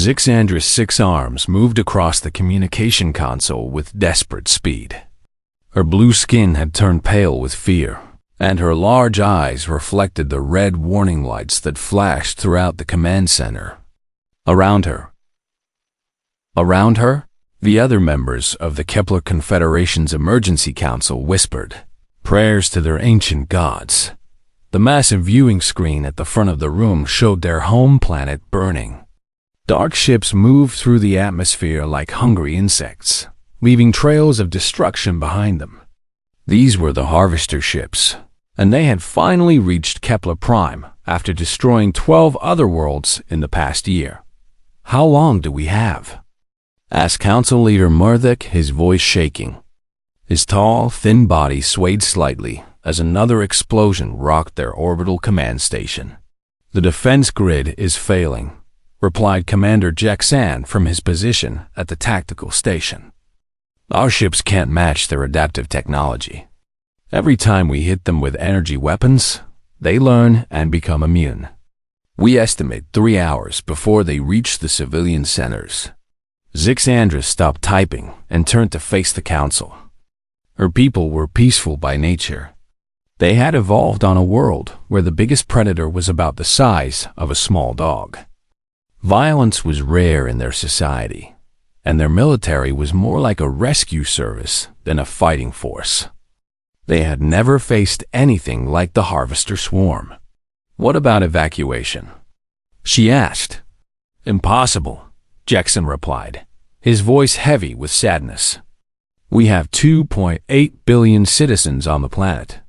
Zixandra's 6 arms moved across the communication console with desperate speed. Her blue skin had turned pale with fear, and her large eyes reflected the red warning lights that flashed throughout the command center. Around her, the other members of the Kepler Confederation's Emergency Council whispered prayers to their ancient gods. The massive viewing screen at the front of the room showed their home planet burning. Dark ships moved through the atmosphere like hungry insects, leaving trails of destruction behind them. These were the harvester ships, and they had finally reached Kepler Prime after destroying 12 other worlds in the past year. "How long do we have?" asked Council Leader Murdoch, his voice shaking. His tall, thin body swayed slightly as another explosion rocked their orbital command station. "The defense grid is failing," replied Commander Jackson from his position at the tactical station. "Our ships can't match their adaptive technology. Every time we hit them with energy weapons, they learn and become immune. We estimate 3 hours before they reach the civilian centers." Zixandra stopped typing and turned to face the council. Her people were peaceful by nature. They had evolved on a world where the biggest predator was about the size of a small dog. Violence was rare in their society, and their military was more like a rescue service than a fighting force. They had never faced anything like the harvester swarm. "What about evacuation?" she asked. "Impossible," Jackson replied, his voice heavy with sadness. "We have 2.8 billion citizens on the planet.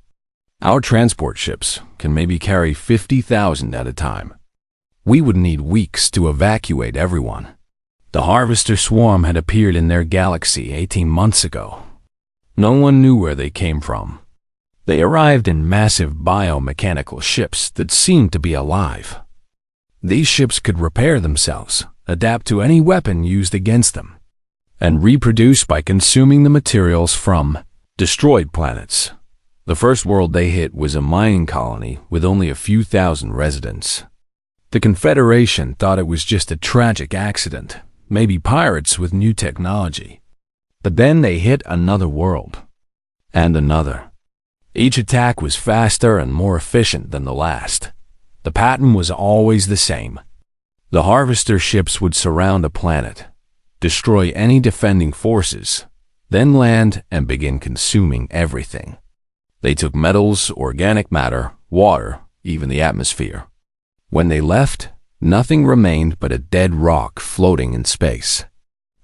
Our transport ships can maybe carry 50,000 at a time. We would need weeks to evacuate everyone." The harvester swarm had appeared in their galaxy 18 months ago. No one knew where they came from. They arrived in massive biomechanical ships that seemed to be alive. These ships could repair themselves, adapt to any weapon used against them, and reproduce by consuming the materials from destroyed planets. The first world they hit was a mining colony with only a few thousand residents. The Confederation thought it was just a tragic accident, maybe pirates with new technology. But then they hit another world, and another. Each attack was faster and more efficient than the last. The pattern was always the same. The harvester ships would surround a planet, destroy any defending forces, then land and begin consuming everything. They took metals, organic matter, water, even the atmosphere. When they left, nothing remained but a dead rock floating in space.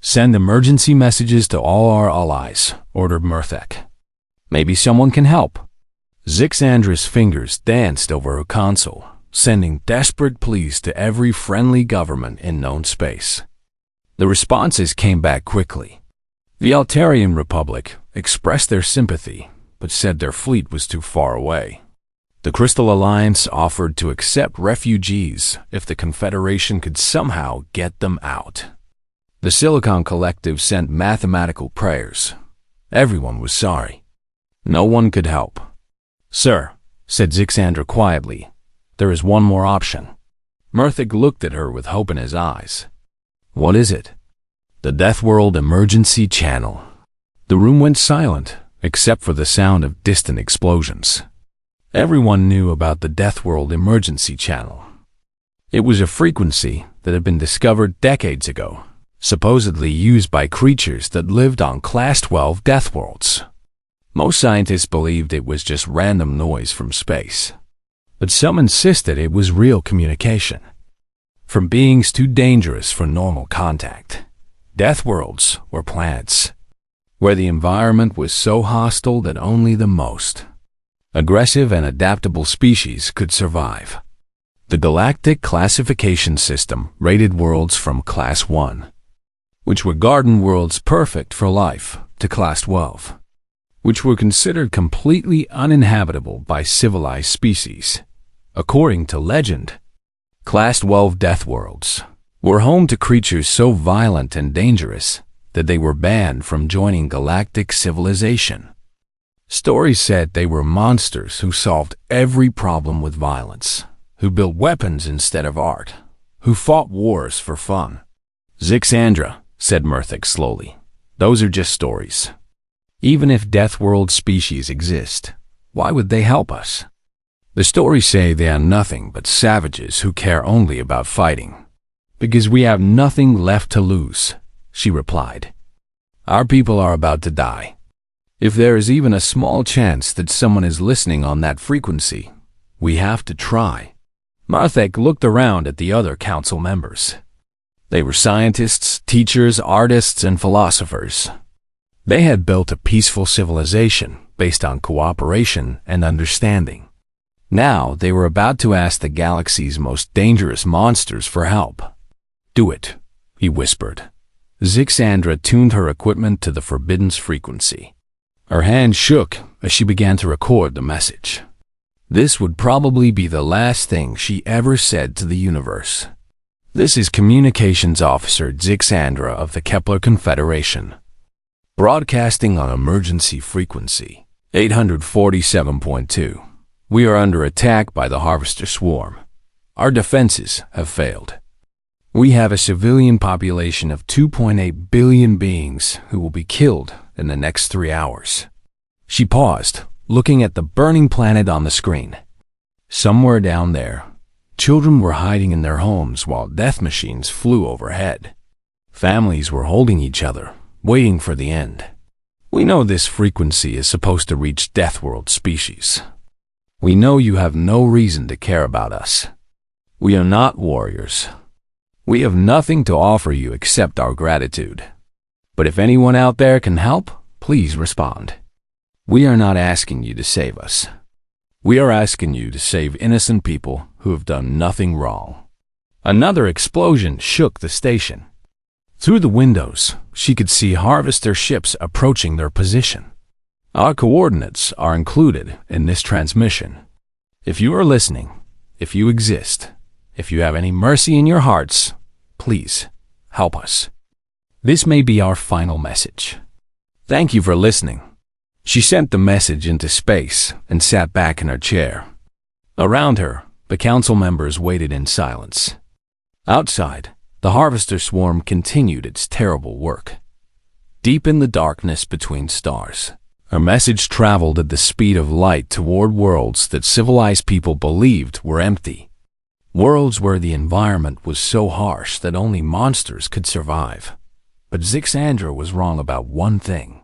"Send emergency messages to all our allies," ordered Murthek. "Maybe someone can help." Zixandra's fingers danced over her console, sending desperate pleas to every friendly government in known space. The responses came back quickly. The Altarian Republic expressed their sympathy, but said their fleet was too far away. The Crystal Alliance offered to accept refugees if the Confederation could somehow get them out. The Silicon Collective sent mathematical prayers. Everyone was sorry. No one could help. "Sir," said Zixandra quietly, "there is one more option." Murthek looked at her with hope in his eyes. "What is it?" "The Deathworld Emergency Channel." The room went silent, except for the sound of distant explosions. Everyone knew about the Deathworld Emergency Channel. It was a frequency that had been discovered decades ago, supposedly used by creatures that lived on Class 12 Deathworlds. Most scientists believed it was just random noise from space, but some insisted it was real communication from beings too dangerous for normal contact. Deathworlds were planets where the environment was so hostile that only the most aggressive and adaptable species could survive. The Galactic Classification System rated worlds from Class 1, which were garden worlds perfect for life, to Class 12, which were considered completely uninhabitable by civilized species. According to legend, Class 12 Deathworlds were home to creatures so violent and dangerous that they were banned from joining galactic civilization. Stories said they were monsters who solved every problem with violence, who built weapons instead of art, who fought wars for fun. Zixandra, said Murthix slowly, those are just stories. Even if Deathworld species exist, why would they help us? The stories say they are nothing but savages who care only about fighting. Because we have nothing left to lose, she replied. Our people are about to die. If there is even a small chance that someone is listening on that frequency, we have to try. Marthek looked around at the other council members. They were scientists, teachers, artists, and philosophers. They had built a peaceful civilization based on cooperation and understanding. Now they were about to ask the galaxy's most dangerous monsters for help. Do it, he whispered. Zixandra tuned her equipment to the forbidden's frequency. Her hand shook as she began to record the message. This would probably be the last thing she ever said to the universe. This is Communications Officer Zixandra of the Kepler Confederation. Broadcasting on emergency frequency 847.2. We are under attack by the Harvester Swarm. Our defenses have failed. We have a civilian population of 2.8 billion beings who will be killed in the next 3 hours. She paused, looking at the burning planet on the screen. Somewhere down there, children were hiding in their homes while death machines flew overhead. Families were holding each other, waiting for the end. We know this frequency is supposed to reach Deathworld species. We know you have no reason to care about us. We are not warriors. We have nothing to offer you except our gratitude. But if anyone out there can help, please respond. We are not asking you to save us. We are asking you to save innocent people who have done nothing wrong. Another explosion shook the station. Through the windows, she could see harvester ships approaching their position. Our coordinates are included in this transmission. If you are listening, if you exist, if you have any mercy in your hearts, please help us. This may be our final message. Thank you for listening. She sent the message into space and sat back in her chair. Around her, the council members waited in silence. Outside, the harvester swarm continued its terrible work. Deep in the darkness between stars, her message traveled at the speed of light toward worlds that civilized people believed were empty. Worlds where the environment was so harsh that only monsters could survive. But Zixandra was wrong about one thing.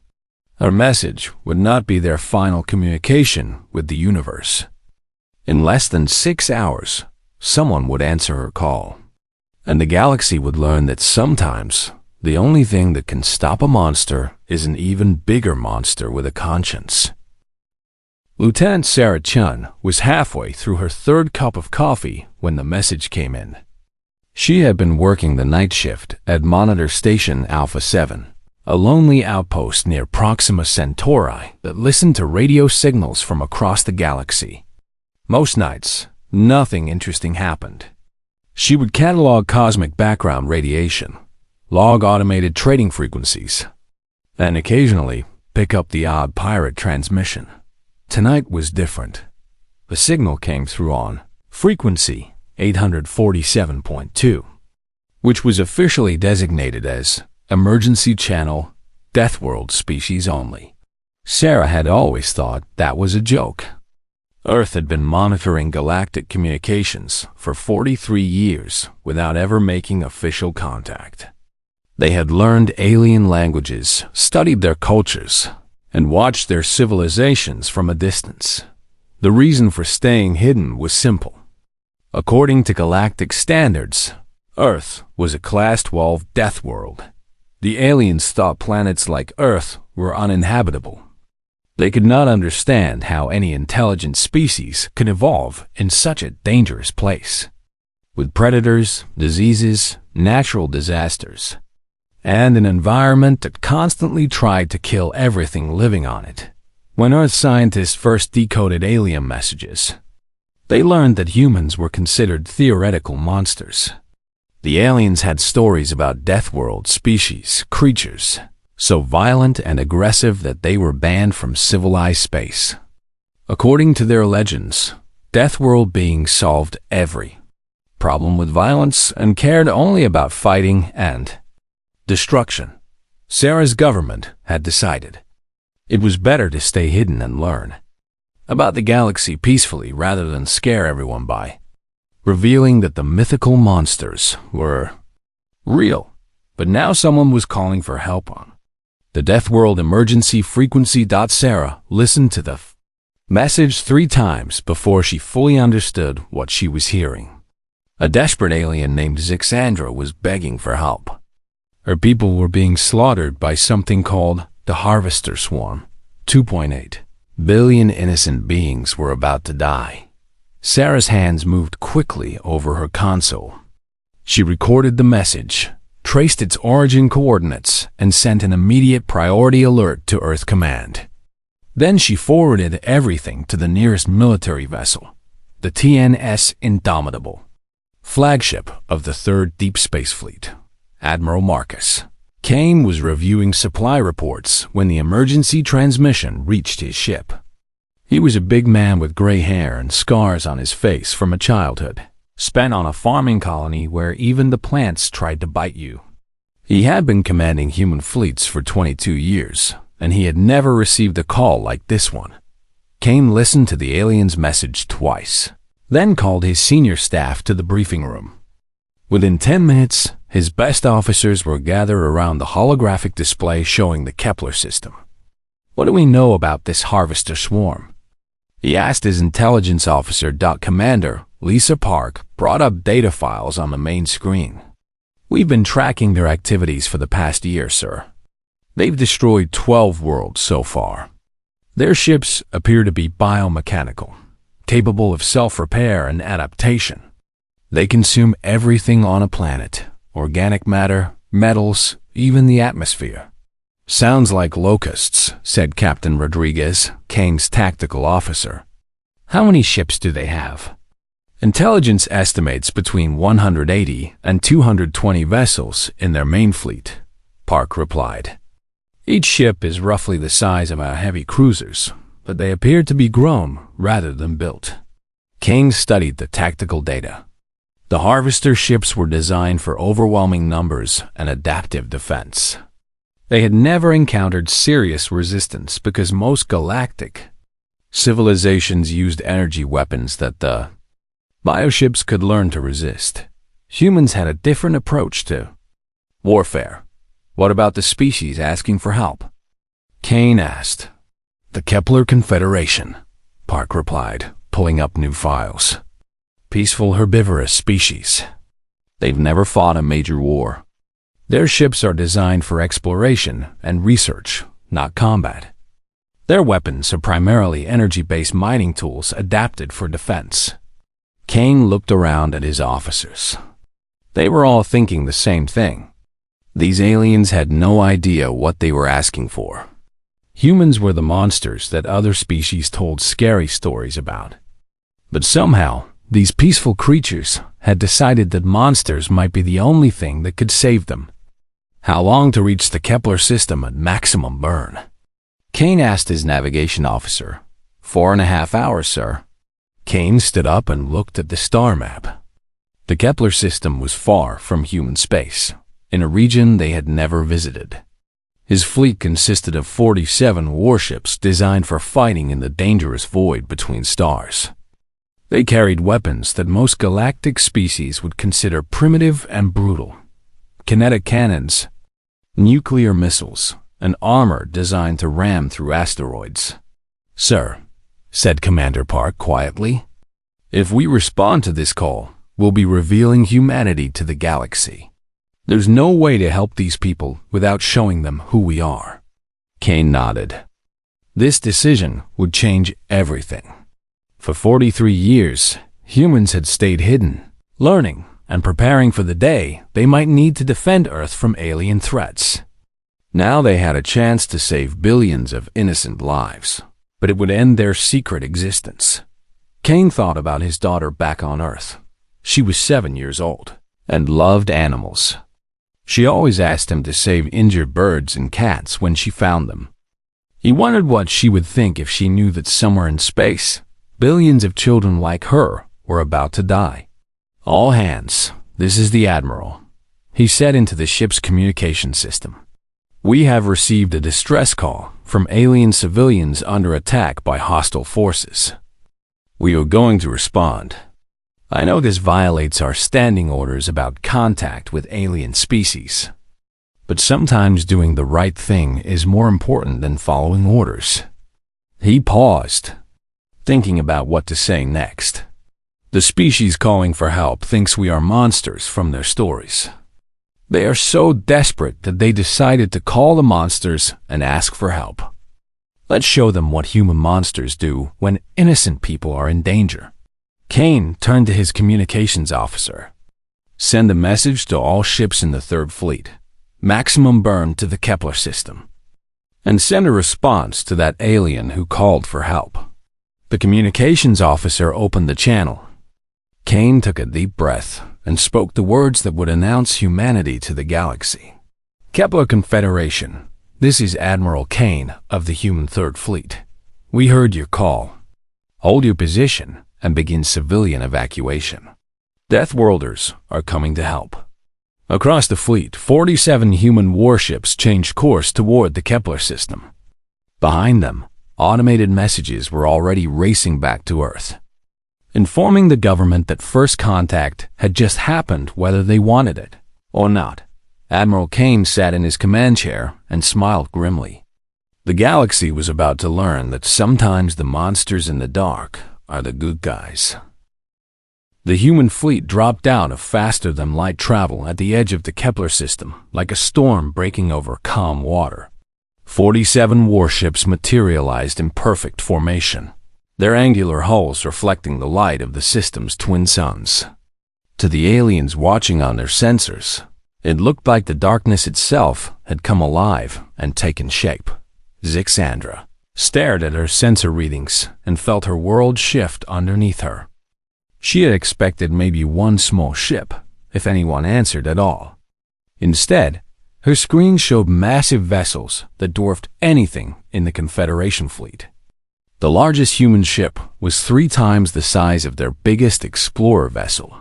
Her message would not be their final communication with the universe. In less than 6 hours, someone would answer her call. And the galaxy would learn that sometimes the only thing that can stop a monster is an even bigger monster with a conscience. Lieutenant Sarah Chun was halfway through her 3rd cup of coffee when the message came in. She had been working the night shift at Monitor Station Alpha 7, a lonely outpost near Proxima Centauri that listened to radio signals from across the galaxy. Most nights, nothing interesting happened. She would catalog cosmic background radiation, log automated trading frequencies, and occasionally pick up the odd pirate transmission. Tonight was different. The signal came through on frequency 847.2, which was officially designated as Emergency Channel Deathworld Species Only. Sarah had always thought that was a joke. Earth had been monitoring galactic communications for 43 years without ever making official contact. They had learned alien languages, studied their cultures, and watched their civilizations from a distance. The reason for staying hidden was simple. According to galactic standards, Earth was a Class 12 death world. The aliens thought planets like Earth were uninhabitable. They could not understand how any intelligent species could evolve in such a dangerous place, with predators, diseases, natural disasters, and an environment that constantly tried to kill everything living on it. When Earth scientists first decoded alien messages, they learned that humans were considered theoretical monsters. The aliens had stories about Deathworld species, creatures, so violent and aggressive that they were banned from civilized space. According to their legends, Deathworld beings solved every problem with violence and cared only about fighting and Destruction. Sarah's government had decided it was better to stay hidden and learn about the galaxy peacefully rather than scare everyone by revealing that the mythical monsters were real. But now someone was calling for help on the Deathworld emergency frequency. Sarah listened to the message 3 times before she fully understood what she was hearing. A desperate alien named Zixandra was begging for help. Her people were being slaughtered by something called the Harvester Swarm. 2.8 billion innocent beings were about to die. Sarah's hands moved quickly over her console. She recorded the message, traced its origin coordinates, and sent an immediate priority alert to Earth Command. Then she forwarded everything to the nearest military vessel, the TNS Indomitable, flagship of the 3rd Deep Space Fleet. Admiral Marcus Kane was reviewing supply reports when the emergency transmission reached his ship. He was a big man with gray hair and scars on his face from a childhood spent on a farming colony where even the plants tried to bite you. He had been commanding human fleets for 22 years, and he had never received a call like this one. Kane listened to the alien's message twice, then called his senior staff to the briefing room. Within 10 minutes, his best officers were gathered around the holographic display showing the Kepler system. What do we know about this Harvester Swarm? He asked his intelligence officer. Commander Lisa Park brought up data files on the main screen. We've been tracking their activities for the past year, sir. They've destroyed 12 worlds so far. Their ships appear to be biomechanical, capable of self-repair and adaptation. They consume everything on a planet, organic matter, metals, even the atmosphere. Sounds like locusts, said Captain Rodriguez, Kane's tactical officer. How many ships do they have? Intelligence estimates between 180 and 220 vessels in their main fleet, Park replied. Each ship is roughly the size of our heavy cruisers, but they appear to be grown rather than built. Kane studied the tactical data. The Harvester ships were designed for overwhelming numbers and adaptive defense. They had never encountered serious resistance because most galactic civilizations used energy weapons that the bioships could learn to resist. Humans had a different approach to warfare. What about the species asking for help? Kane asked. The Kepler Confederation, Park replied, pulling up new files. Peaceful herbivorous species. They've never fought a major war. Their ships are designed for exploration and research, not combat. Their weapons are primarily energy-based mining tools adapted for defense. Kane looked around at his officers. They were all thinking the same thing. These aliens had no idea what they were asking for. Humans were the monsters that other species told scary stories about. But somehow, these peaceful creatures had decided that monsters might be the only thing that could save them. How long to reach the Kepler system at maximum burn? Kane asked his navigation officer. 4.5 hours, sir. Kane stood up and looked at the star map. The Kepler system was far from human space, in a region they had never visited. His fleet consisted of 47 warships designed for fighting in the dangerous void between stars. They carried weapons that most galactic species would consider primitive and brutal. Kinetic cannons, nuclear missiles, and armor designed to ram through asteroids. Sir, said Commander Park quietly, if we respond to this call, we'll be revealing humanity to the galaxy. There's no way to help these people without showing them who we are. Kane nodded. This decision would change everything. For 43 years, humans had stayed hidden, learning and preparing for the day they might need to defend Earth from alien threats. Now they had a chance to save billions of innocent lives, but it would end their secret existence. Kane thought about his daughter back on Earth. She was 7 years old and loved animals. She always asked him to save injured birds and cats when she found them. He wondered what she would think if she knew that somewhere in space, billions of children like her were about to die. All hands, this is the Admiral. he said into the ship's communication system. "We have received a distress call from alien civilians under attack by hostile forces. We are going to respond. I know this violates our standing orders about contact with alien species, but sometimes doing the right thing is more important than following orders." He paused, thinking about what to say next. The species calling for help thinks we are monsters from their stories. They are so desperate that they decided to call the monsters and ask for help. Let's show them what human monsters do when innocent people are in danger. Kane turned to his communications officer. "Send a message to all ships in the Third Fleet. Maximum burn to the Kepler system. And send a response to that alien who called for help." The communications officer opened the channel. Kane took a deep breath and spoke the words that would announce humanity to the galaxy. "Kepler Confederation, this is Admiral Kane of the Human Third Fleet. We heard your call. Hold your position and begin civilian evacuation. Deathworlders are coming to help." Across the fleet, 47 human warships changed course toward the Kepler system. Behind them, automated messages were already racing back to Earth, informing the government that first contact had just happened whether they wanted it or not. Admiral Kane sat in his command chair and smiled grimly. The galaxy was about to learn that sometimes the monsters in the dark are the good guys. The human fleet dropped out of faster-than-light travel at the edge of the Kepler system, like a storm breaking over calm water. 47 warships materialized in perfect formation, their angular hulls reflecting the light of the system's twin suns. To the aliens watching on their sensors, it looked like the darkness itself had come alive and taken shape. Zixandra stared at her sensor readings and felt her world shift underneath her. She had expected maybe one small ship, if anyone answered at all. Instead, her screen showed massive vessels that dwarfed anything in the Confederation fleet. The largest human ship was 3 times the size of their biggest explorer vessel.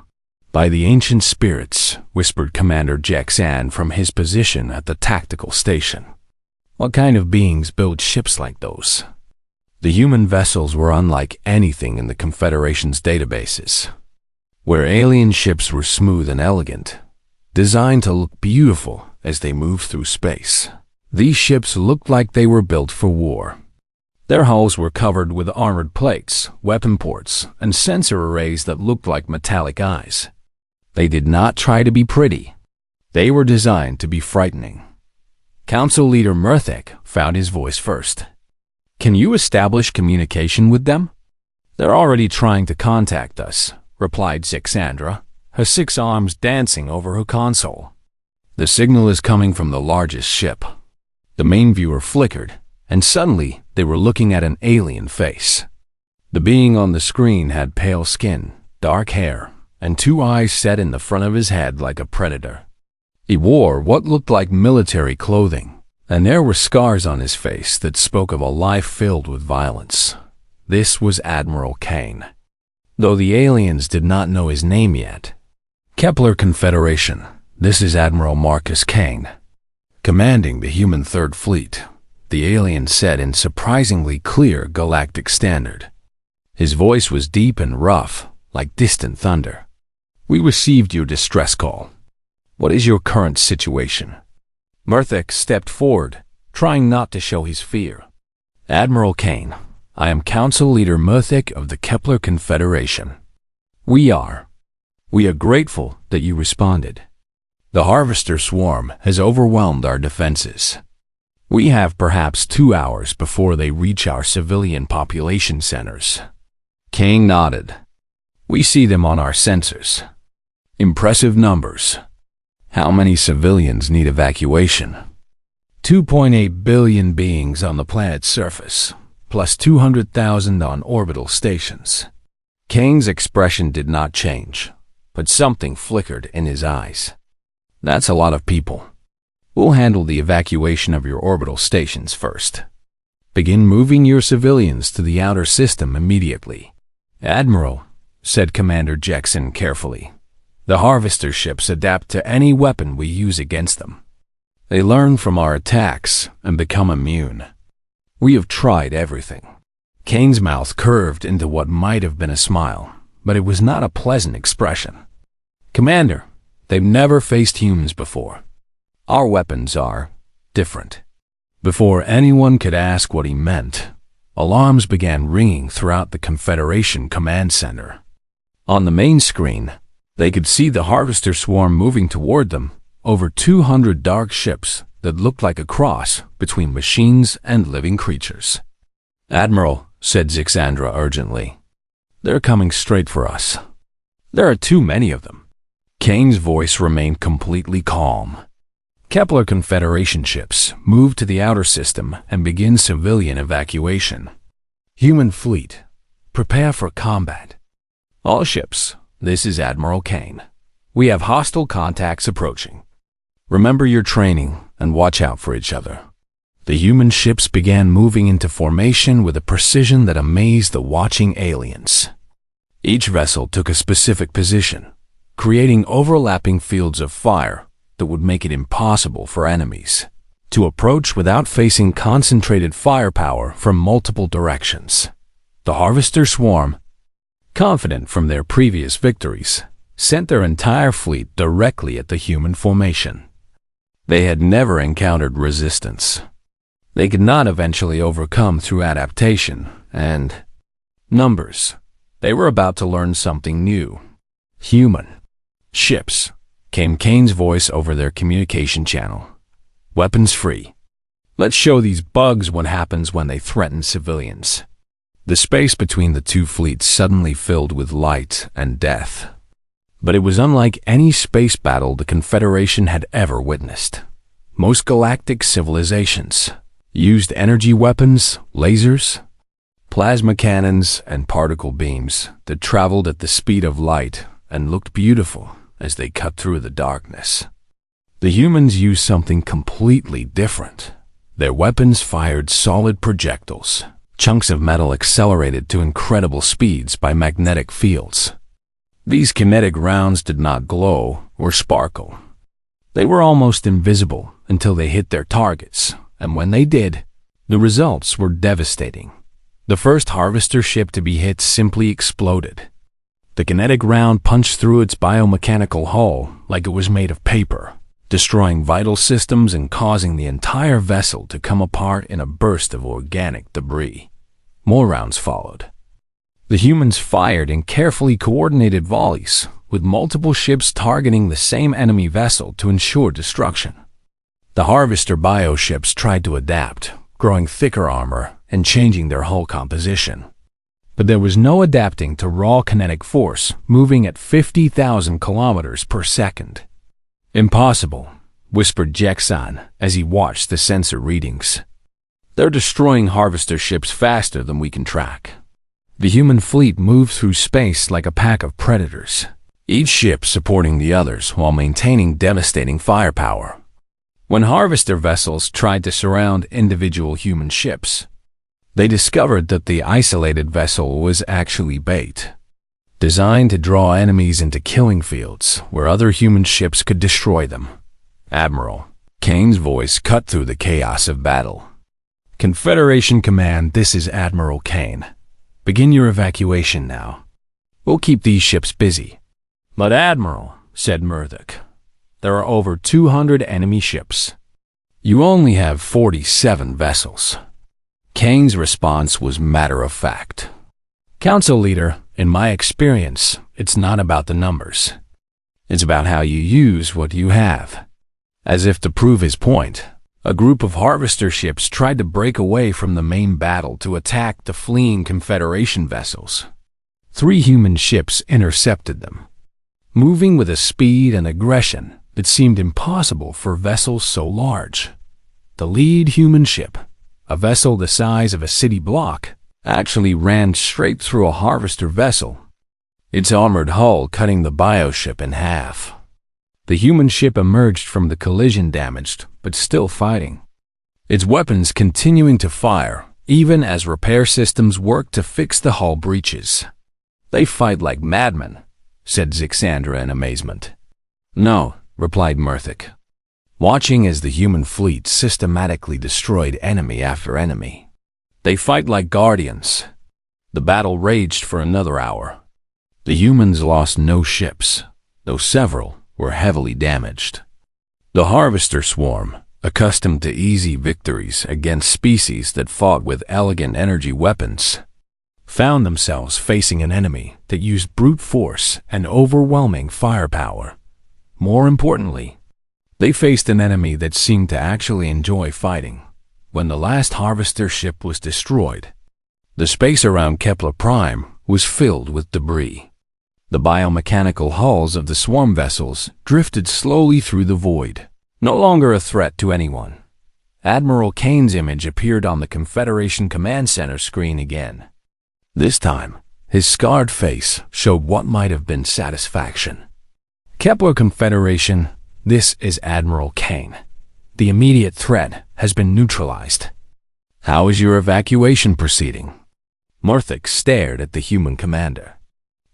"By the ancient spirits," whispered Commander Jexan from his position at the tactical station. "What kind of beings build ships like those?" The human vessels were unlike anything in the Confederation's databases. Where alien ships were smooth and elegant, designed to look beautiful as they moved through space, these ships looked like they were built for war. Their hulls were covered with armored plates, weapon ports, and sensor arrays that looked like metallic eyes. They did not try to be pretty. They were designed to be frightening. Council Leader Murthek found his voice first. "Can you establish communication with them?" "They're already trying to contact us," replied Zixandra, her 6 arms dancing over her console. "The signal is coming from the largest ship." The main viewer flickered, and suddenly they were looking at an alien face. The being on the screen had pale skin, dark hair, and 2 eyes set in the front of his head like a predator. He wore what looked like military clothing, and there were scars on his face that spoke of a life filled with violence. This was Admiral Kane, though the aliens did not know his name yet. "Kepler Confederation, this is Admiral Marcus Kane, commanding the human Third Fleet," the alien said in surprisingly clear galactic standard. His voice was deep and rough, like distant thunder. "We received your distress call. What is your current situation?" Murthek stepped forward, trying not to show his fear. "Admiral Kane, I am Council Leader Murthek of the Kepler Confederation. We are grateful that you responded. The Harvester Swarm has overwhelmed our defenses. We have perhaps 2 hours before they reach our civilian population centers." Kane nodded. "We see them on our sensors. Impressive numbers. How many civilians need evacuation?" 2.8 billion beings on the planet's surface, plus 200,000 on orbital stations. Kane's expression did not change, but something flickered in his eyes. "That's a lot of people. We'll handle the evacuation of your orbital stations first. Begin moving your civilians to the outer system immediately." "Admiral," said Commander Jexan carefully, The harvester ships adapt to any weapon we use against them. They learn from our attacks and become immune. We have tried everything. Kane's mouth curved into what might have been a smile, but it was not a pleasant expression. Commander, they've never faced humans before. Our weapons are different. Before anyone could ask what he meant, alarms began ringing throughout the Confederation Command Center. On the main screen, they could see the harvester swarm moving toward them, over 200 dark ships that looked like a cross between machines and living creatures. "Admiral," said Zixandra urgently, "they're coming straight for us. There are too many of them." Kane's voice remained completely calm. Kepler Confederation ships move to the outer system and begin civilian evacuation. Human fleet, prepare for combat. All ships, this is Admiral Kane. We have hostile contacts approaching. Remember your training and watch out for each other. The human ships began moving into formation with a precision that amazed the watching aliens. Each vessel took a specific position, creating overlapping fields of fire that would make it impossible for enemies to approach without facing concentrated firepower from multiple directions. The harvester swarm, confident from their previous victories, sent their entire fleet directly at the human formation. They had never encountered resistance. They could not eventually overcome through adaptation and numbers. They were about to learn something new. Human ships, came Kane's voice over their communication channel. Weapons free. Let's show these bugs what happens when they threaten civilians. The space between the two fleets suddenly filled with light and death. But it was unlike any space battle the Confederation had ever witnessed. Most galactic civilizations used energy weapons, lasers, plasma cannons, and particle beams that traveled at the speed of light and looked beautiful as they cut through the darkness. The humans used something completely different. Their weapons fired solid projectiles. Chunks of metal accelerated to incredible speeds by magnetic fields. These kinetic rounds did not glow or sparkle. They were almost invisible until they hit their targets, and when they did, the results were devastating. The first harvester ship to be hit simply exploded. The kinetic round punched through its biomechanical hull like it was made of paper, destroying vital systems and causing the entire vessel to come apart in a burst of organic debris. More rounds followed. The humans fired in carefully coordinated volleys, with multiple ships targeting the same enemy vessel to ensure destruction. The harvester bioships tried to adapt, growing thicker armor and changing their hull composition. But there was no adapting to raw kinetic force moving at 50,000 kilometers per second. "Impossible," whispered Jexan as he watched the sensor readings. "They're destroying harvester ships faster than we can track." The human fleet moved through space like a pack of predators, each ship supporting the others while maintaining devastating firepower. When harvester vessels tried to surround individual human ships, they discovered that the isolated vessel was actually bait, designed to draw enemies into killing fields where other human ships could destroy them. "Admiral," Kane's voice cut through the chaos of battle. "Confederation Command, this is Admiral Kane. Begin your evacuation now. We'll keep these ships busy." "But Admiral," said Murdoch, "there are over 200 enemy ships. You only have 47 vessels." Kane's response was matter-of-fact. "Council leader, in my experience, it's not about the numbers. It's about how you use what you have." As if to prove his point, a group of harvester ships tried to break away from the main battle to attack the fleeing Confederation vessels. 3 human ships intercepted them, moving with a speed and aggression that seemed impossible for vessels so large. The lead human ship, a vessel the size of a city block, actually ran straight through a harvester vessel, its armored hull cutting the bioship in half. The human ship emerged from the collision damaged, but still fighting. Its weapons continuing to fire, even as repair systems worked to fix the hull breaches. They fight like madmen, said Zixandra in amazement. No, replied Murthic, watching as the human fleet systematically destroyed enemy after enemy. They fight like guardians. The battle raged for another hour. The humans lost no ships, though several were heavily damaged. The Harvester Swarm, accustomed to easy victories against species that fought with elegant energy weapons, found themselves facing an enemy that used brute force and overwhelming firepower. More importantly, they faced an enemy that seemed to actually enjoy fighting. When the last Harvester ship was destroyed, the space around Kepler Prime was filled with debris. The biomechanical hulls of the swarm vessels drifted slowly through the void, no longer a threat to anyone. Admiral Kane's image appeared on the Confederation Command Center screen again. This time, his scarred face showed what might have been satisfaction. Kepler Confederation, this is Admiral Kane. The immediate threat has been neutralized. How is your evacuation proceeding? Murthic stared at the human commander.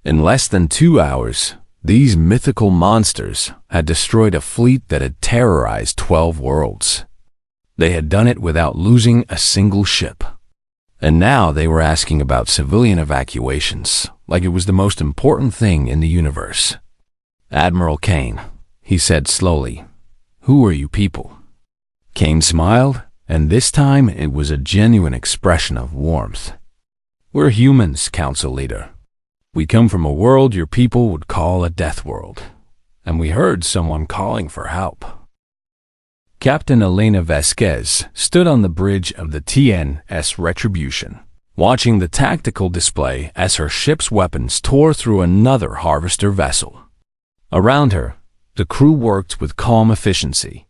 In less than 2 hours, these mythical monsters had destroyed a fleet that had terrorized 12 worlds. They had done it without losing a single ship. And now they were asking about civilian evacuations, like it was the most important thing in the universe. Admiral Kane, he said slowly, who are you people? Kane smiled, and this time it was a genuine expression of warmth. We're humans, Council Leader. We come from a world your people would call a death world, and we heard someone calling for help. Captain Elena Vasquez stood on the bridge of the TNS Retribution, watching the tactical display as her ship's weapons tore through another harvester vessel. Around her, the crew worked with calm efficiency,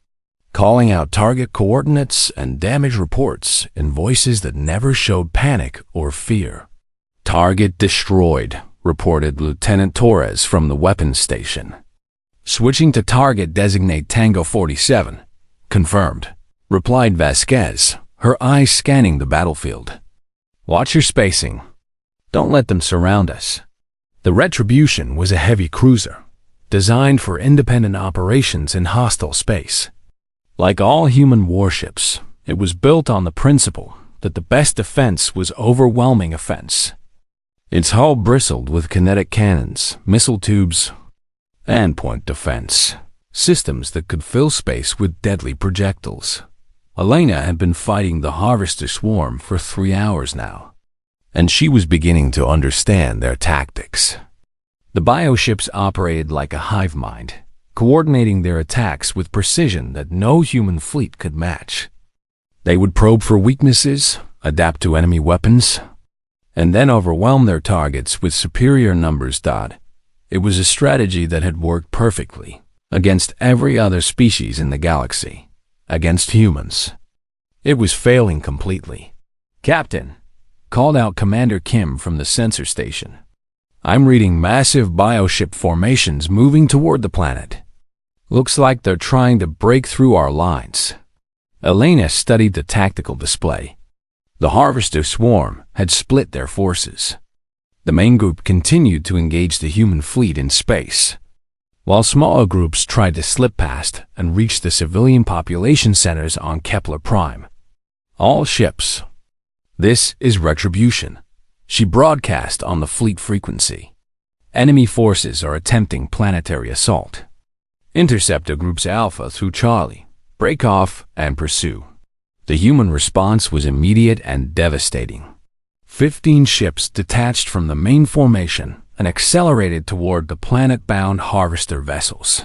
calling out target coordinates and damage reports in voices that never showed panic or fear. Target destroyed, reported Lieutenant Torres from the weapons station. Switching to target designate Tango 47. Confirmed, replied Vasquez, her eyes scanning the battlefield. Watch your spacing. Don't let them surround us. The Retribution was a heavy cruiser, designed for independent operations in hostile space. Like all human warships, it was built on the principle that the best defense was overwhelming offense. Its hull bristled with kinetic cannons, missile tubes, and point defense systems that could fill space with deadly projectiles. Elena had been fighting the Harvester Swarm for 3 hours now, and she was beginning to understand their tactics. The bioships operated like a hive mind, coordinating their attacks with precision that no human fleet could match. They would probe for weaknesses, adapt to enemy weapons, and then overwhelm their targets with superior numbers. It was a strategy that had worked perfectly against every other species in the galaxy. Against humans, it was failing completely. Captain, called out Commander Kim from the sensor station. I'm reading massive bioship formations moving toward the planet. Looks like they're trying to break through our lines. Elena studied the tactical display. The Harvester Swarm had split their forces. The main group continued to engage the human fleet in space, while smaller groups tried to slip past and reach the civilian population centers on Kepler Prime. All ships. This is Retribution, she broadcast on the fleet frequency. Enemy forces are attempting planetary assault. Interceptor groups Alpha through Charlie, break off and pursue. The human response was immediate and devastating. 15 ships detached from the main formation and accelerated toward the planet-bound harvester vessels.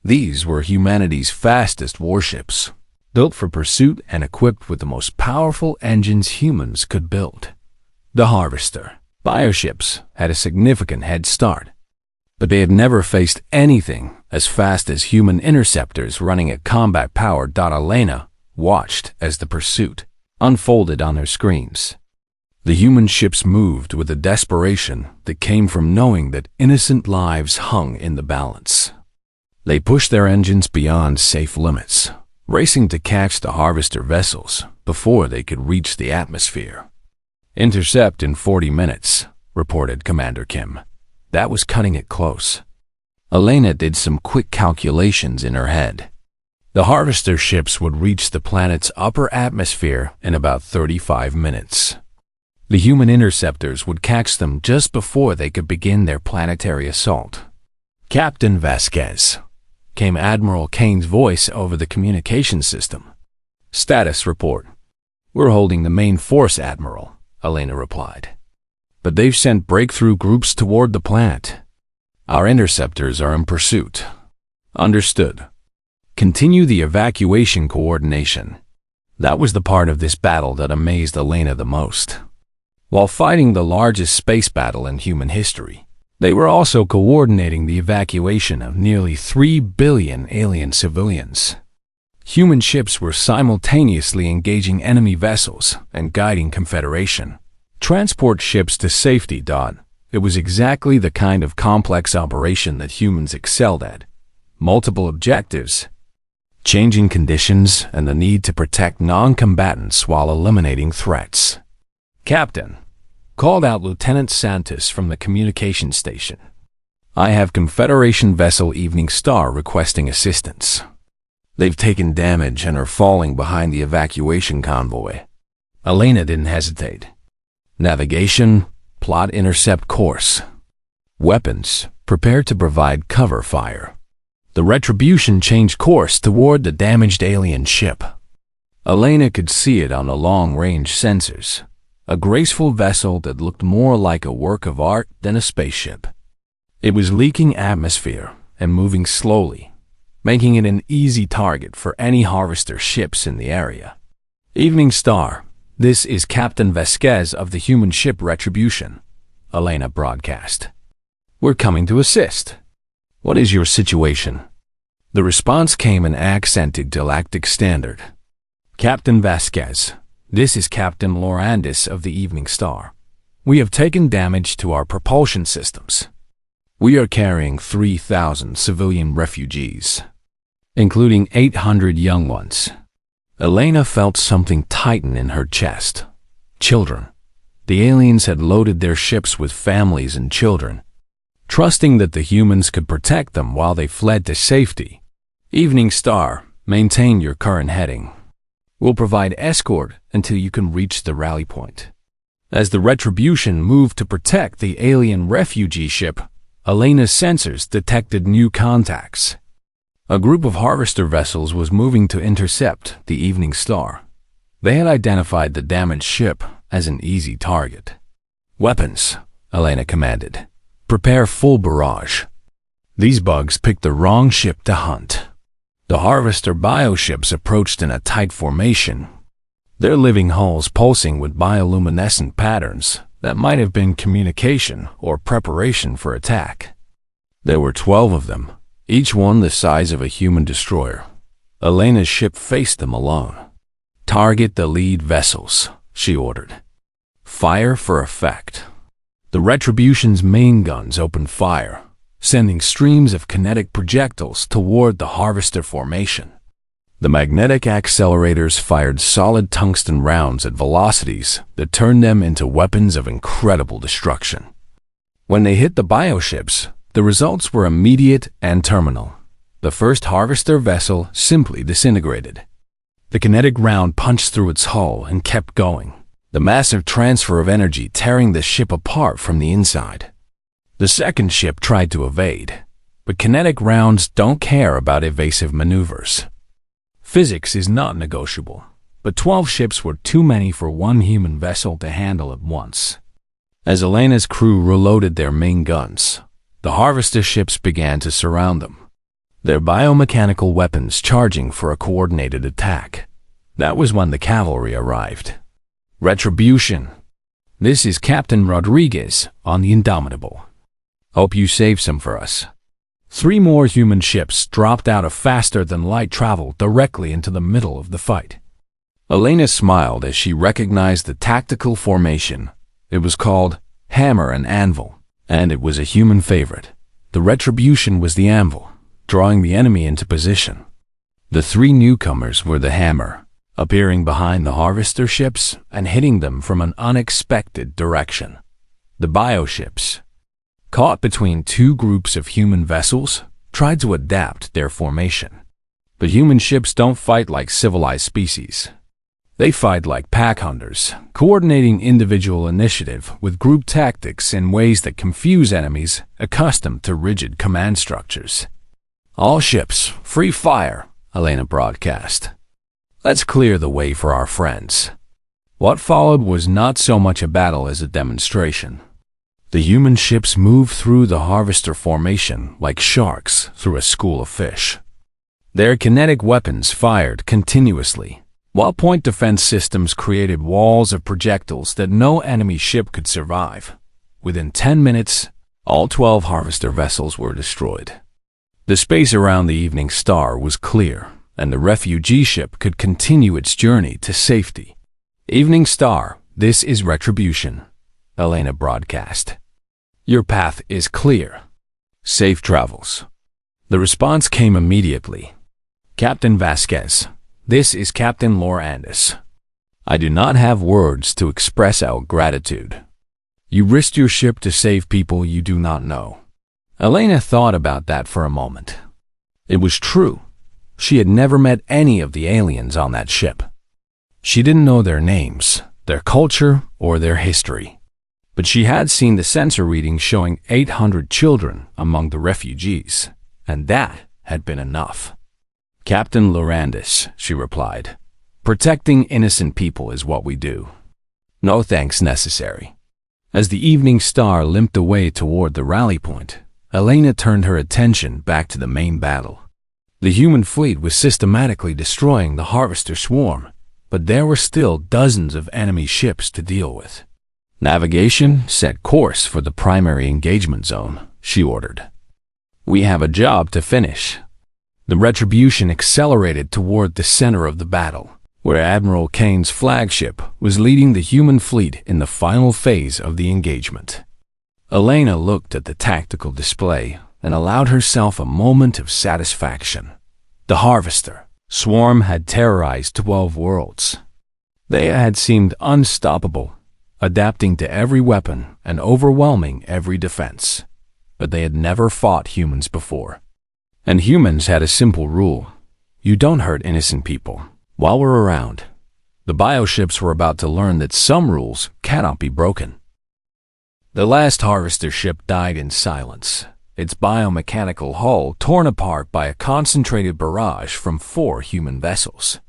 These were humanity's fastest warships, built for pursuit and equipped with the most powerful engines humans could build. The Harvester bioships had a significant head start, but they had never faced anything as fast as human interceptors running at combat power. Elena watched as the pursuit unfolded on her screens. The human ships moved with a desperation that came from knowing that innocent lives hung in the balance. They pushed their engines beyond safe limits, racing to catch the harvester vessels before they could reach the atmosphere. Intercept in 40 minutes, reported Commander Kim. That was cutting it close. Elena did some quick calculations in her head. The harvester ships would reach the planet's upper atmosphere in about 35 minutes. The human interceptors would catch them just before they could begin their planetary assault. "Captain Vasquez," came Admiral Kane's voice over the communication system. "Status report." "We're holding the main force, Admiral," Elena replied. "But they've sent breakthrough groups toward the planet. Our interceptors are in pursuit." "Understood. Continue the evacuation coordination." That was the part of this battle that amazed Elena the most. While fighting the largest space battle in human history, they were also coordinating the evacuation of nearly 3 billion alien civilians. Human ships were simultaneously engaging enemy vessels and guiding Confederation transport ships to safety. It was exactly the kind of complex operation that humans excelled at. Multiple objectives, changing conditions, and the need to protect non-combatants while eliminating threats. "Captain," called out Lieutenant Santos from the communication station. "I have Confederation vessel Evening Star requesting assistance. They've taken damage and are falling behind the evacuation convoy." Elena didn't hesitate. "Navigation, plot intercept course. Weapons, prepare to provide cover fire." The Retribution changed course toward the damaged alien ship. Elena could see it on the long-range sensors, a graceful vessel that looked more like a work of art than a spaceship. It was leaking atmosphere and moving slowly, making it an easy target for any harvester ships in the area. "Evening Star, this is Captain Vasquez of the human ship Retribution," Elena broadcast. "We're coming to assist. What is your situation?" The response came in accented Galactic Standard. "Captain Vasquez, this is Captain Lorandis of the Evening Star. We have taken damage to our propulsion systems. We are carrying 3,000 civilian refugees, including 800 young ones." Elena felt something tighten in her chest. Children. The aliens had loaded their ships with families and children, trusting that the humans could protect them while they fled to safety. "Evening Star, maintain your current heading. We'll provide escort until you can reach the rally point." As the Retribution moved to protect the alien refugee ship, Elena's sensors detected new contacts. A group of harvester vessels was moving to intercept the Evening Star. They had identified the damaged ship as an easy target. "Weapons," Elena commanded. "Prepare full barrage." These bugs picked the wrong ship to hunt. The harvester bioships approached in a tight formation, their living hulls pulsing with bioluminescent patterns that might have been communication or preparation for attack. There were 12 of them, each one the size of a human destroyer. Elena's ship faced them alone. "Target the lead vessels," she ordered. "Fire for effect." The Retribution's main guns opened fire, sending streams of kinetic projectiles toward the harvester formation. The magnetic accelerators fired solid tungsten rounds at velocities that turned them into weapons of incredible destruction. When they hit the bioships, the results were immediate and terminal. The first harvester vessel simply disintegrated. The kinetic round punched through its hull and kept going, the massive transfer of energy tearing the ship apart from the inside. The second ship tried to evade, but kinetic rounds don't care about evasive maneuvers. Physics is not negotiable, but 12 ships were too many for one human vessel to handle at once. As Elena's crew reloaded their main guns, the harvester ships began to surround them, their biomechanical weapons charging for a coordinated attack. That was when the cavalry arrived. "Retribution, this is Captain Rodriguez on the Indomitable. Hope you saved some for us." 3 more human ships dropped out of faster-than-light travel directly into the middle of the fight. Elena smiled as she recognized the tactical formation. It was called Hammer and Anvil, and it was a human favorite. The Retribution was the anvil, drawing the enemy into position. The 3 newcomers were the hammer, appearing behind the harvester ships and hitting them from an unexpected direction. The bioships, caught between two groups of human vessels, tried to adapt their formation. But human ships don't fight like civilized species. They fight like pack hunters, coordinating individual initiative with group tactics in ways that confuse enemies accustomed to rigid command structures. "All ships, free fire," Elena broadcast. "Let's clear the way for our friends." What followed was not so much a battle as a demonstration. The human ships moved through the harvester formation like sharks through a school of fish. Their kinetic weapons fired continuously, while point defense systems created walls of projectiles that no enemy ship could survive. Within 10 minutes, all 12 harvester vessels were destroyed. The space around the Evening Star was clear, and the refugee ship could continue its journey to safety. "Evening Star, this is retribution," Elena broadcast. "Your path is clear. Safe travels." The response came immediately. "Captain Vasquez, this is Captain Lorandes. I do not have words to express our gratitude. You risked your ship to save people you do not know." Elena thought about that for a moment. It was true. She had never met any of the aliens on that ship. She didn't know their names, their culture, or their history. But she had seen the sensor readings showing 800 children among the refugees, and that had been enough. "Captain Lorandes," she replied. "Protecting innocent people is what we do. No thanks necessary." As the Evening Star limped away toward the rally point, Elena turned her attention back to the main battle. The human fleet was systematically destroying the harvester swarm, but there were still dozens of enemy ships to deal with. "Navigation, set course for the primary engagement zone," she ordered. "We have a job to finish." The Retribution accelerated toward the center of the battle, where Admiral Kane's flagship was leading the human fleet in the final phase of the engagement. Elena looked at the tactical display and allowed herself a moment of satisfaction. The harvester swarm had terrorized 12 worlds. They had seemed unstoppable, adapting to every weapon and overwhelming every defense. But they had never fought humans before. And humans had a simple rule: you don't hurt innocent people while we're around. The bioships were about to learn that some rules cannot be broken. The last harvester ship died in silence, its biomechanical hull torn apart by a concentrated barrage from 4 human vessels.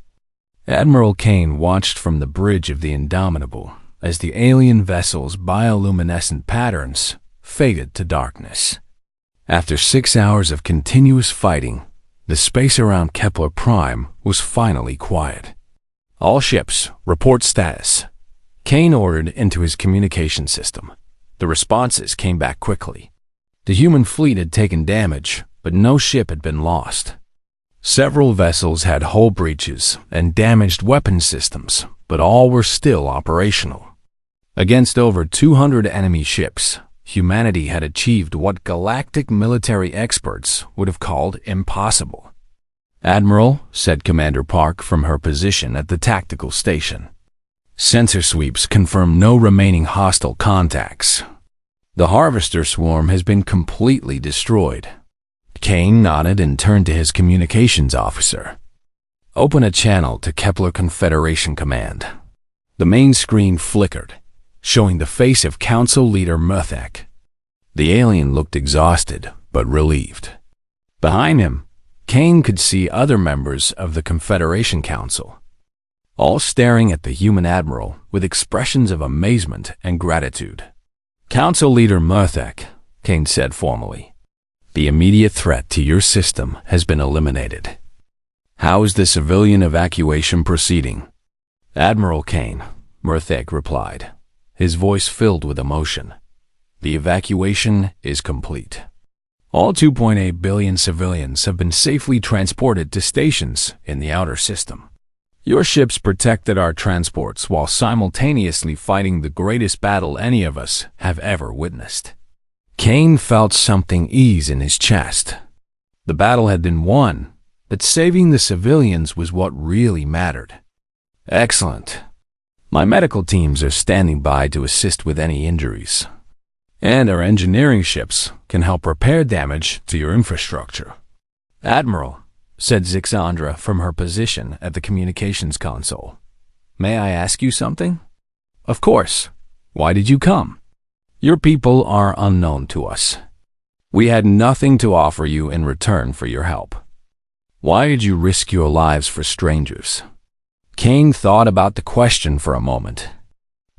Admiral Kane watched from the bridge of the Indomitable as the alien vessel's bioluminescent patterns faded to darkness. After 6 hours of continuous fighting, the space around Kepler Prime was finally quiet. "All ships, report status," Kane ordered into his communication system. The responses came back quickly. The human fleet had taken damage, but no ship had been lost. Several vessels had hull breaches and damaged weapon systems, but all were still operational. Against over 200 enemy ships, humanity had achieved what galactic military experts would have called impossible. "Admiral," said Commander Park from her position at the tactical station. "Sensor sweeps confirm no remaining hostile contacts. The harvester swarm has been completely destroyed." Kane nodded and turned to his communications officer. "Open a channel to Kepler Confederation Command." The main screen flickered, showing the face of Council Leader Murthek. The alien looked exhausted, but relieved. Behind him, Kane could see other members of the Confederation Council, all staring at the human admiral with expressions of amazement and gratitude. "Council Leader Murthek," Kane said formally, "the immediate threat to your system has been eliminated. How is the civilian evacuation proceeding?" "Admiral Kane," Murthek replied, his voice filled with emotion. "The evacuation is complete. All 2.8 billion civilians have been safely transported to stations in the outer system. Your ships protected our transports while simultaneously fighting the greatest battle any of us have ever witnessed." Kane felt something ease in his chest. The battle had been won, but saving the civilians was what really mattered. "Excellent. My medical teams are standing by to assist with any injuries." And our engineering ships can help repair damage to your infrastructure. Admiral, said Zixandra from her position at the communications console. May I ask you something? Of course. Why did you come? Your people are unknown to us. We had nothing to offer you in return for your help. Why did you risk your lives for strangers? Kane thought about the question for a moment.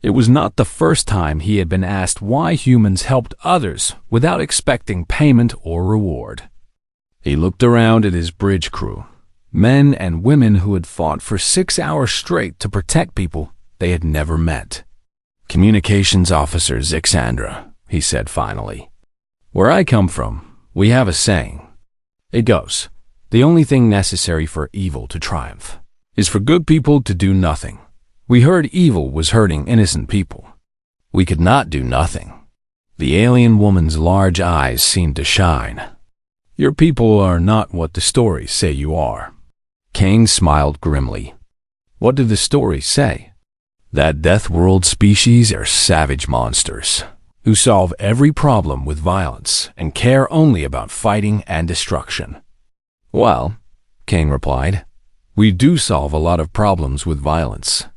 It was not the first time he had been asked why humans helped others without expecting payment or reward. He looked around at his bridge crew, men and women who had fought for 6 hours straight to protect people they had never met. Communications Officer Zixandra, he said finally. Where I come from, we have a saying. It goes, the only thing necessary for evil to triumph is for good people to do nothing. We heard evil was hurting innocent people. We could not do nothing. The alien woman's large eyes seemed to shine. Your people are not what the stories say you are. Kane smiled grimly. What did the stories say? That Deathworld species are savage monsters who solve every problem with violence and care only about fighting and destruction. Well, Kane replied, we do solve a lot of problems with violence,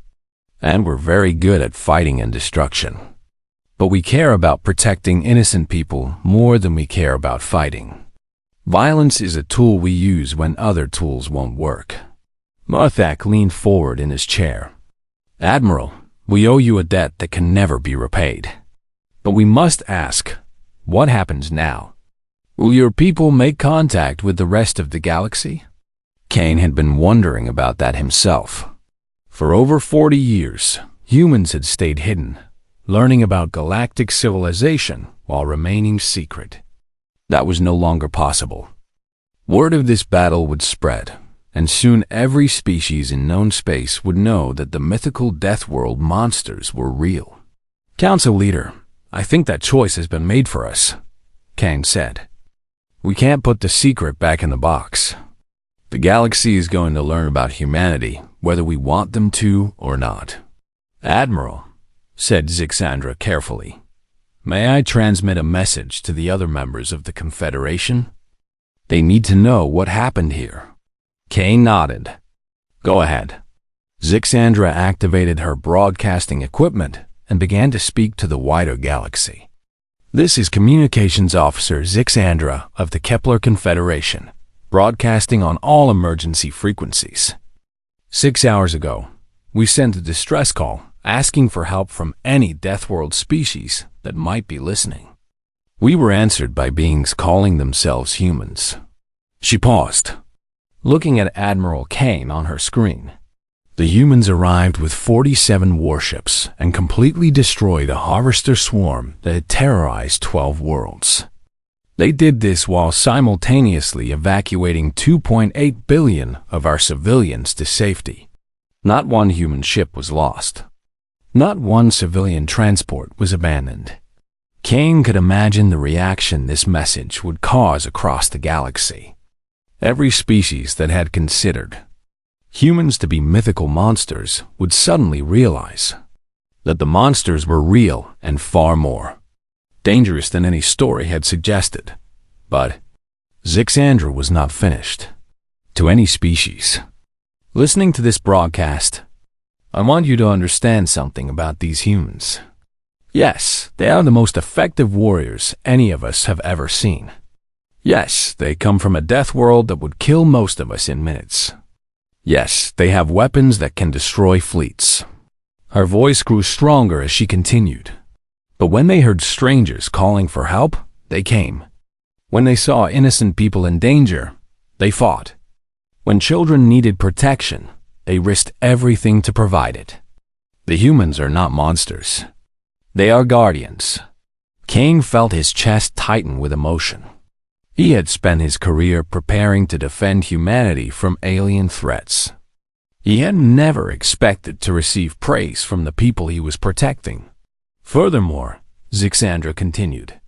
and we're very good at fighting and destruction. But we care about protecting innocent people more than we care about fighting. Violence is a tool we use when other tools won't work. Marthak leaned forward in his chair. Admiral, we owe you a debt that can never be repaid. But we must ask, what happens now? Will your people make contact with the rest of the galaxy? Kane had been wondering about that himself. For over 40 years, humans had stayed hidden, learning about galactic civilization while remaining secret. That was no longer possible. Word of this battle would spread, and soon every species in known space would know that the mythical Deathworld monsters were real. Council Leader, I think that choice has been made for us, Kane said. We can't put the secret back in the box. The galaxy is going to learn about humanity, whether we want them to or not. Admiral, said Zixandra carefully, may I transmit a message to the other members of the Confederation? They need to know what happened here. Kane nodded. Go ahead. Zixandra activated her broadcasting equipment and began to speak to the wider galaxy. This is Communications Officer Zixandra of the Kepler Confederation, broadcasting on all emergency frequencies. 6 hours ago, we sent a distress call asking for help from any Deathworld species that might be listening. We were answered by beings calling themselves humans. She paused, looking at Admiral Kane on her screen. The humans arrived with 47 warships and completely destroyed a harvester swarm that had terrorized 12 worlds. They did this while simultaneously evacuating 2.8 billion of our civilians to safety. Not one human ship was lost. Not one civilian transport was abandoned. Kane could imagine the reaction this message would cause across the galaxy. Every species that had considered humans to be mythical monsters would suddenly realize that the monsters were real and far more dangerous than any story had suggested. But Zixandra was not finished. To any species listening to this broadcast, I want you to understand something about these humans. Yes, they are the most effective warriors any of us have ever seen. Yes, they come from a death world that would kill most of us in minutes. Yes, they have weapons that can destroy fleets. Her voice grew stronger as she continued. But when they heard strangers calling for help, they came. When they saw innocent people in danger, they fought. When children needed protection, they risked everything to provide it. The humans are not monsters. They are guardians. Kane felt his chest tighten with emotion. He had spent his career preparing to defend humanity from alien threats. He had never expected to receive praise from the people he was protecting. Furthermore, Zixandra continued,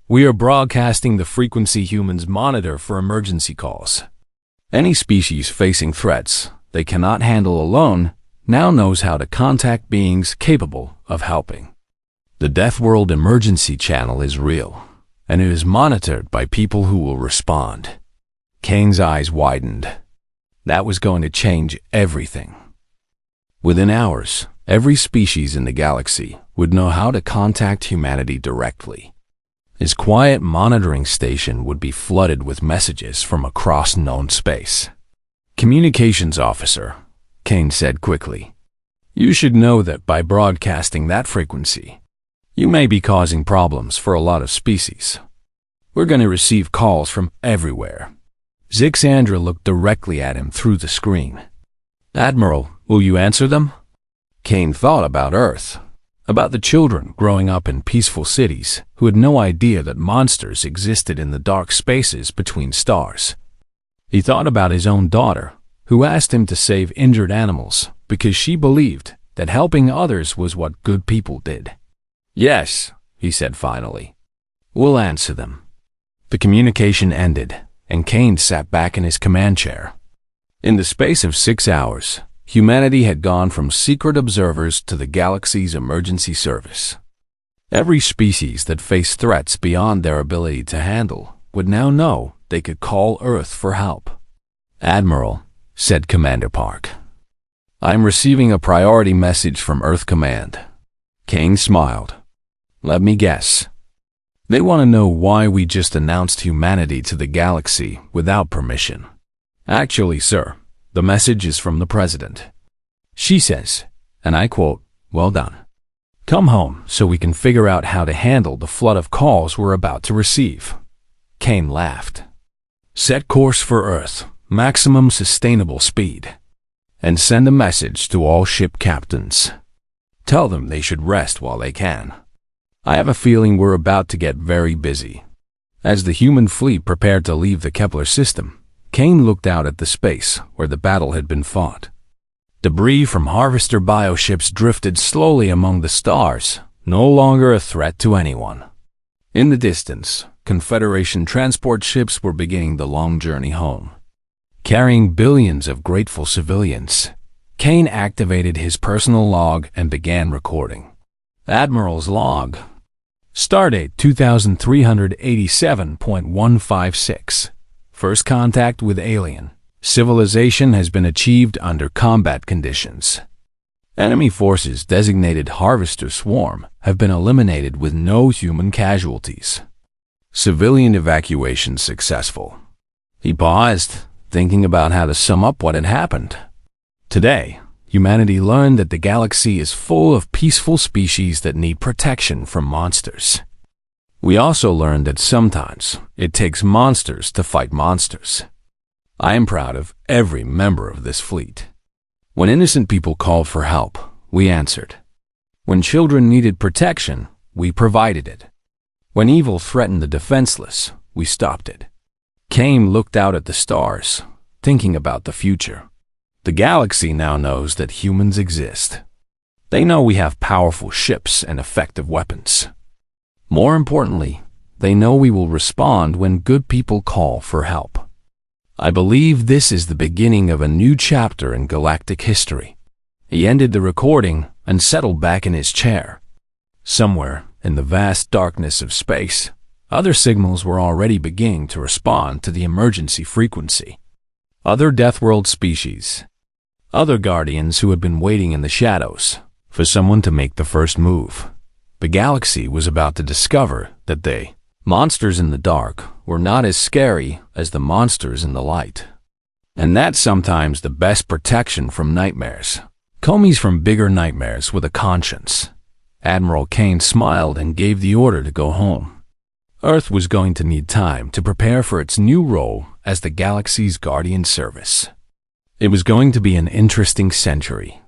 we are broadcasting the frequency humans monitor for emergency calls. Any species facing threats they cannot handle alone now knows how to contact beings capable of helping. The Deathworld emergency channel is real, and it is monitored by people who will respond. Kane's eyes widened. That was going to change everything. Within hours, every species in the galaxy would know how to contact humanity directly. His quiet monitoring station would be flooded with messages from across known space. "Communications officer," Kane said quickly. "You should know that by broadcasting that frequency, you may be causing problems for a lot of species. We're going to receive calls from everywhere." Zixandra looked directly at him through the screen. "Admiral, will you answer them?" Kane thought about Earth, about the children growing up in peaceful cities who had no idea that monsters existed in the dark spaces between stars. He thought about his own daughter, who asked him to save injured animals because she believed that helping others was what good people did. "Yes," he said finally. "We'll answer them." The communication ended, and Kane sat back in his command chair. In the space of 6 hours, humanity had gone from secret observers to the galaxy's emergency service. Every species that faced threats beyond their ability to handle would now know they could call Earth for help. "Admiral," said Commander Park, "I'm receiving a priority message from Earth Command." Kane smiled. "Let me guess. They want to know why we just announced humanity to the galaxy without permission." "Actually, sir, the message is from the President. She says, and I quote, 'Well done. Come home so we can figure out how to handle the flood of calls we're about to receive." Kane laughed. "Set course for Earth, maximum sustainable speed, and send a message to all ship captains. Tell them they should rest while they can. I have a feeling we're about to get very busy." As the human fleet prepared to leave the Kepler system, Kane looked out at the space where the battle had been fought. Debris from harvester bioships drifted slowly among the stars, no longer a threat to anyone. In the distance, Confederation transport ships were beginning the long journey home. Carrying billions of grateful civilians, Kane activated his personal log and began recording. Admiral's log. Stardate 2387.156. First contact with alien. Civilization has been achieved under combat conditions. Enemy forces designated Harvester Swarm have been eliminated with no human casualties. Civilian evacuation successful. He paused, thinking about how to sum up what had happened. Today, humanity learned that the galaxy is full of peaceful species that need protection from monsters. We also learned that sometimes it takes monsters to fight monsters. I am proud of every member of this fleet. When innocent people called for help, we answered. When children needed protection, we provided it. When evil threatened the defenseless, we stopped it. Kane looked out at the stars, thinking about the future. The galaxy now knows that humans exist. They know we have powerful ships and effective weapons. More importantly, they know we will respond when good people call for help. I believe this is the beginning of a new chapter in galactic history. He ended the recording and settled back in his chair. Somewhere in the vast darkness of space, other signals were already beginning to respond to the emergency frequency. Other Deathworld species. Other guardians who had been waiting in the shadows for someone to make the first move. The galaxy was about to discover that they, monsters in the dark, were not as scary as the monsters in the light. And that's sometimes the best protection from nightmares. Comey's from bigger nightmares with a conscience. Admiral Kane smiled and gave the order to go home. Earth was going to need time to prepare for its new role as the galaxy's guardian service. It was going to be an interesting century.